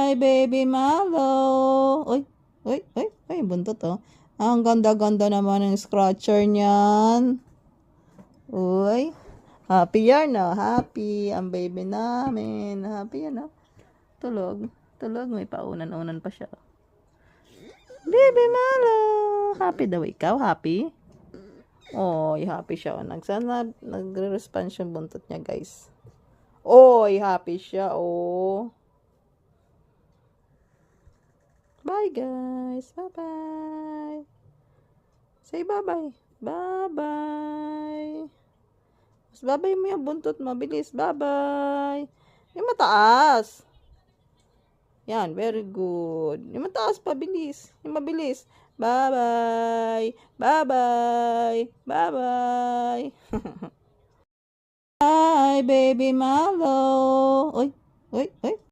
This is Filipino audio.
Hi, baby Malo. Uy, uy, uy, uy, buntot oh. Ang ganda-ganda naman ng scratcher niyan. Uy, happy yan oh. Happy ang baby namin. Happy yan oh. Tulog. Tulog. May paunan-unan pa siya. Baby Malo. Happy daw ikaw. Happy? Oy, happy siya. Nagre-response yung buntot niya, guys. Oy, happy siya. Oh. Bye, guys. Bye-bye. Say bye-bye. Bye-bye. Mas bye-bye mo yung buntot. Mabilis. Bye-bye. Yung mataas. Yan, very good. Yung mataas, pabilis. Yung mabilis. Bye-bye. Bye-bye. Bye-bye. Hi, baby Malo. Uy, uy, uy.